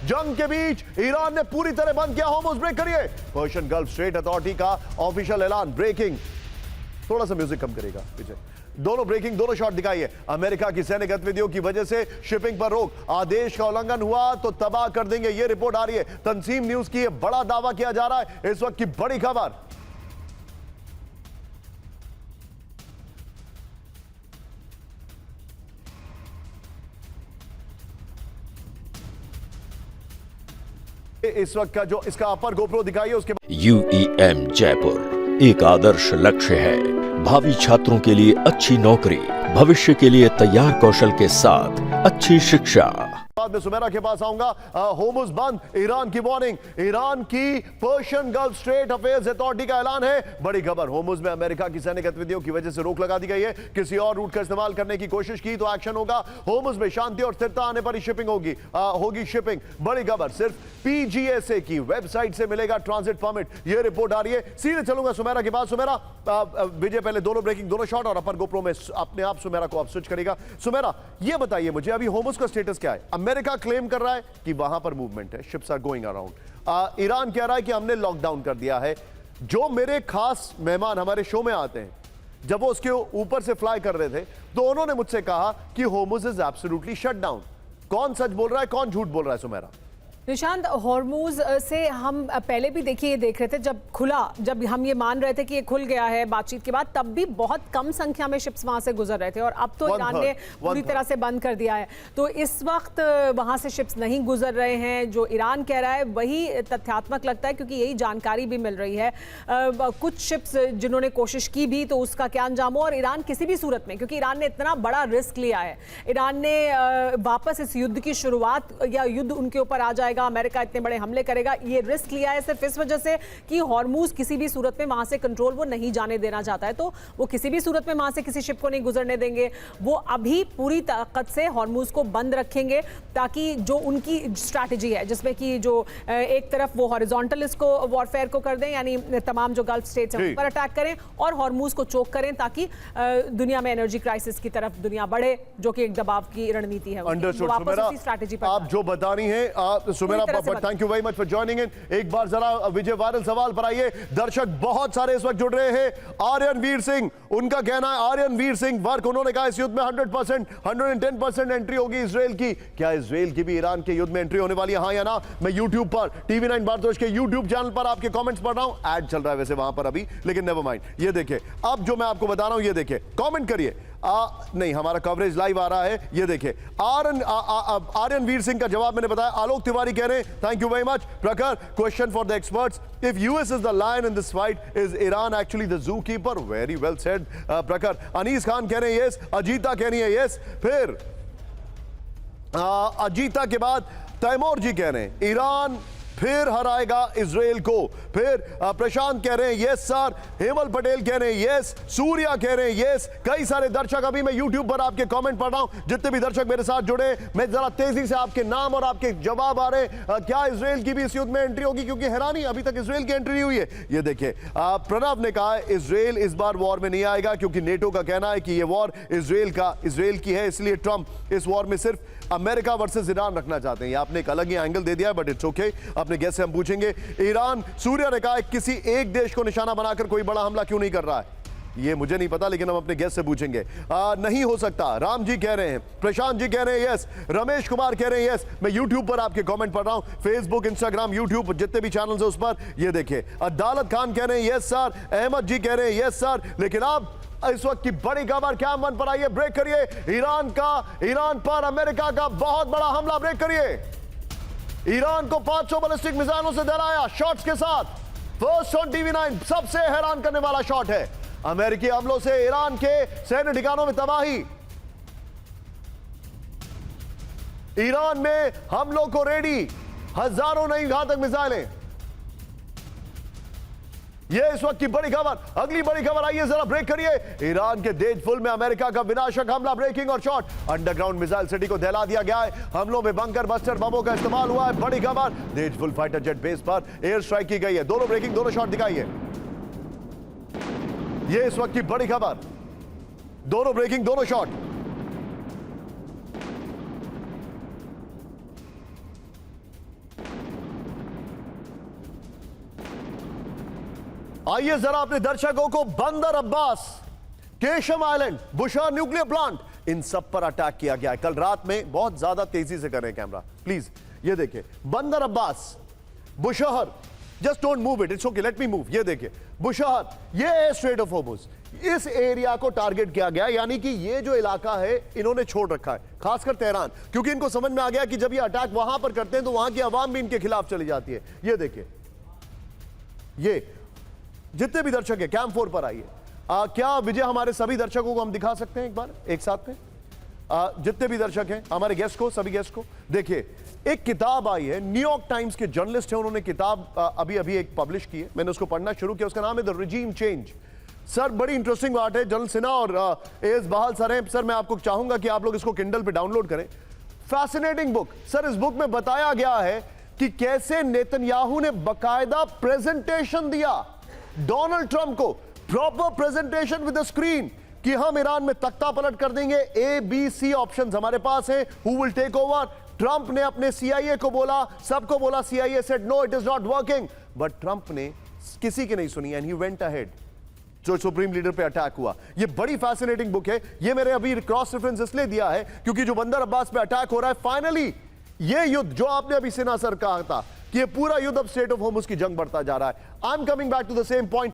जंग के बीच ईरान ने पूरी तरह बंद किया होर्मुज। ब्रेक करिए। पर्शियन गल्फ स्ट्रेट अथॉरिटी का ऑफिशियल ऐलान। ब्रेकिंग, थोड़ा सा म्यूजिक कम करेगा पीछे। दोनों ब्रेकिंग, दोनों शॉट दिखाइए। अमेरिका की सैन्य गतिविधियों की वजह से शिपिंग पर रोक, आदेश का उल्लंघन हुआ तो तबाह कर देंगे, यह रिपोर्ट आ रही है। तंजीम न्यूज की यह बड़ा दावा किया जा रहा है। इस वक्त की बड़ी खबर। इस वक्त का जो इसका अपर गोप्रो दिखाइए उसके UEM जयपुर एक आदर्श लक्ष्य है। भावी छात्रों के लिए अच्छी नौकरी, भविष्य के लिए तैयार कौशल के साथ अच्छी शिक्षा। बाद में सुमेरा के पास आऊंगा। होर्मुज बंद, ईरान की वार्निंग। ईरान की Persian gulf straight affairs authority का ऐलान है। बड़ी खबर, होर्मुज में अमेरिका की सैन्य गतिविधियों की वजह से रोक लगा दी गई है। किसी और रूट का इस्तेमाल करने की कोशिश की तो एक्शन होगा। होर्मुज में शांति और स्थिरता आने पर ही शिपिंग होगी शिपिंग। बड़ी खबर, सिर्फ PGSA की वेबसाइट से मिलेगा ट्रांजिट परमिट, यह रिपोर्ट आ रही है। सीधे चलूंगा सुमेरा के पास। सुमेरा, विजय पहले दोनों ब्रेकिंग, दोनों शॉट और अपर गोप्रो में अपने आप सुमेरा को आप स्विच करेगा। सुमेरा, यह बताइए मुझे अभी होर्मुज का स्टेटस क्या है? अमेरिका क्लेम कर रहा है कि वहां पर मूवमेंट है, ships are going around. Iran कह रहा है कि हमने लॉकडाउन कर दिया है। जो मेरे खास मेहमान हमारे शो में आते हैं, जब वो उसके ऊपर से फ्लाई कर रहे थे तो उन्होंने मुझसे कहा कि Hormuz is absolutely shut down. कौन सच बोल रहा है, कौन झूठ बोल रहा है? सुमेरा, निशांत, होर्मुज से हम पहले भी देखिए देख रहे थे, जब खुला, जब हम ये मान रहे थे कि ये खुल गया है बातचीत के बाद, तब भी बहुत कम संख्या में शिप्स वहां से गुजर रहे थे और अब तो ईरान ने पूरी तरह से बंद कर दिया है। तो इस वक्त वहां से शिप्स नहीं गुजर रहे हैं। जो ईरान कह रहा है वही तथ्यात्मक लगता है, क्योंकि यही जानकारी भी मिल रही है। कुछ शिप्स जिन्होंने कोशिश की भी तो उसका क्या अंजाम हो, और ईरान किसी भी सूरत में, क्योंकि ईरान ने इतना बड़ा रिस्क लिया है, ईरान ने वापस इस युद्ध की शुरुआत या युद्ध उनके ऊपर आ जाएगा, अमेरिका इतने बड़े हमले करेगा, ये रिस्क लिया है सिर्फ इस वजह से कि होर्मुज किसी भी सूरत में वहां से कंट्रोल वो नहीं जाने देना चाहता है। तो वो किसी भी सूरत में वहां से किसी शिप को नहीं गुजरने देंगे। वो अभी पूरी ताकत से होर्मुज को बंद रखेंगे, ताकि जो उनकी स्ट्रैटेजी है, जिसमें कि जो एक तरफ वो हॉरिजॉन्टल इसको वॉरफेयर को कर दें, यानी तमाम जो गल्फ स्टेट्स हैं उन पर अटैक करें और होर्मुज को चोक करें, ताकि दुनिया में एनर्जी क्राइसिस की तरफ दुनिया बढ़े, जो कि एक दबाव की रणनीति है। स्ट्रैटेजी पर आप जो बता रही हैं Sumera, thank you very much for joining in. एक बार जरा विजय वायरल सवाल पर आइए। दर्शक बहुत सारे इस वक्त जुड़ रहे हैं। आर्यन वीर सिंह, उनका कहना है, आर्यन वीर सिंह वर्क, उन्होंने कहा इस युद्ध में 100%, 110% एंट्री होगी इजराइल की। क्या इजराइल की भी ईरान के युद्ध में एंट्री होने वाली है, हाँ या ना? मैं यूट्यूब पर TV9 भारतवर्ष के यूट्यूब चैनल पर आपके कमेंट्स पढ़ रहा हूं। एड चल रहा है वैसे वहां पर अभी, लेकिन नेवर माइंड। ये देखिए, अब जो मैं आपको बता रहा हूं ये देखिए, कमेंट करिए। नहीं, हमारा कवरेज लाइव आ रहा है, ये देखिए। आर्यन वीर सिंह का जवाब मैंने बताया। आलोक तिवारी कह रहे हैं thank you very much. Prakhar, question for the experts, if US is the lion in this fight, is Iran actually the zoo keeper? Very well said Prakhar. Anees Khan कह रहे हैं यस, अजीता कह रही है यस। फिर अजीता के बाद तैमूर जी कह रहे हैं ईरान फिर हराएगा इजराइल को। फिर प्रशांत कह रहे हैं यस सर। हेमल पटेल कह रहे हैं यस। सूर्या कह रहे हैं यस। कई सारे दर्शक, अभी मैं यूट्यूब पर आपके कमेंट पढ़ रहा हूं, जितने भी दर्शक मेरे साथ जुड़े, मैं जरा तेजी से आपके नाम और आपके जवाब आ रहे हैं। क्या इजराइल की भी इस युद्ध में एंट्री होगी? क्योंकि हैरानी, अभी तक इजराइल की एंट्री नहीं हुई है। ये देखिए, प्रणव ने कहा इजराइल इस बार वॉर में नहीं आएगा, क्योंकि नेटो का कहना है कि यह वॉर इजराइल की है, इसलिए ट्रंप इस वॉर में सिर्फ अमेरिका वर्सेस ईरान रखना चाहते हैं। आपने एक अलग ही एंगल दे दिया है, बट इट्स ओके, अपने गेस्ट से हम पूछेंगे। ईरान, सूर्य ने कहा किसी एक देश को निशाना बनाकर कोई बड़ा हमला क्यों नहीं कर रहा है? ये मुझे नहीं पता, लेकिन हम अपने गेस्ट से पूछेंगे। नहीं हो सकता, राम जी कह रहे हैं। प्रशांत जी कह रहे हैं यस। रमेश कुमार कह रहे हैं यस। मैं यूट्यूब पर आपके कमेंट पढ़ रहा हूं, फेसबुक, इंस्टाग्राम, यूट्यूब, जितने भी चैनल है उस पर। ये देखिए, अदालत खान कह रहे हैं यस सर। अहमद जी कह रहे हैं यस सर। लेकिन अब इस वक्त की बड़ी खबर क्या मन पर आई है, ब्रेक करिए। ईरान पर अमेरिका का बहुत बड़ा हमला, ब्रेक करिए। ईरान को 500 बैलिस्टिक मिसाइलों से डराया, शॉट्स के साथ। फर्स्ट ऑन TV9, सबसे हैरान करने वाला शॉट है। अमेरिकी हमलों से ईरान के सैन्य ठिकानों में तबाही। ईरान में हमलों को रेडी, हजारों नई घातक मिसाइलें। ये इस वक्त की बड़ी खबर। अगली बड़ी खबर आइए, जरा ब्रेक करिए। ईरान के देजफुल में अमेरिका का विनाशक हमला, ब्रेकिंग और शॉट। अंडरग्राउंड मिसाइल सिटी को दहला दिया गया है। हमलों में बंकर बस्टर बमों का इस्तेमाल हुआ है। बड़ी खबर, देजफुल फाइटर जेट बेस पर एयर स्ट्राइक की गई है। दोनों ब्रेकिंग, दोनों शॉट दिखाइए। ये इस वक्त की बड़ी खबर, दोनों ब्रेकिंग, दोनों शॉट। आइए जरा अपने दर्शकों को Bandar Abbas, Qeshm island, Bushehr nuclear plant, इन सब पर अटैक किया गया है कल रात में। बहुत ज्यादा तेजी से कर रहे हैं कैमरा प्लीज। ये देखिए Bandar Abbas, Bushehr, just don't move it, it's okay, let me move. ये देखिए बुशहर, ये है स्ट्रेट ऑफ होर्मुज, इस एरिया को टारगेट किया गया, यानी कि ये जो इलाका है इन्होंने छोड़ रखा है, खासकर तेहरान, क्योंकि इनको समझ में आ गया कि जब ये अटैक वहां पर करते हैं तो वहां की आवाम भी इनके खिलाफ चली जाती है। ये देखिए, ये जितने भी दर्शक है कैंप 4 पर आइए। क्या विजय हमारे सभी दर्शकों को हम दिखा सकते हैं एक बार एक साथ में? जितने भी दर्शक हैं हमारे गेस्ट को, सभी गेस्ट को देखिए, एक किताब आई है, न्यूयॉर्क टाइम्स के जर्नलिस्ट हैं, उन्होंने किताब अभी अभी एक पब्लिश की है, मैंने उसको पढ़ना शुरू किया, उसका नाम है द रिजीम चेंज। सर बड़ी इंटरेस्टिंग बात है, जनरल सिन्हा और एस बहाल सर हैं, सर मैं आपको चाहूंगा कि आप लोग इसको किंडल पे डाउनलोड करें। फैसिनेटिंग बुक सर, इस बुक में बताया गया है कि कैसे नेतन्याहू ने बकायदा प्रेजेंटेशन दिया डोनाल्ड ट्रंप को, proper presentation with the screen, कि हम ईरान में तख्ता पलट कर देंगे, ए बी सी ऑप्शंस हमारे पास हैं, who will take over. Trump ने अपने सीआईए को बोला, सबको बोला, CIA said no it is not working, but Trump ने किसी की नहीं सुनी एंड ही वेंट अहेड। जो सुप्रीम लीडर पे अटैक हुआ, ये बड़ी फैसिनेटिंग बुक है। ये मेरे अभी क्रॉस रेफरेंस इसलिए दिया है क्योंकि जो बंदर अब्बास पे अटैक हो रहा है, फाइनली ये युद्ध जो आपने अभी सिन्हा सर कहा था कि ये पूरा युद्ध अब स्टेट ऑफ होर्मुज की जंग बढ़ता जा रहा है। I am coming back to the same point,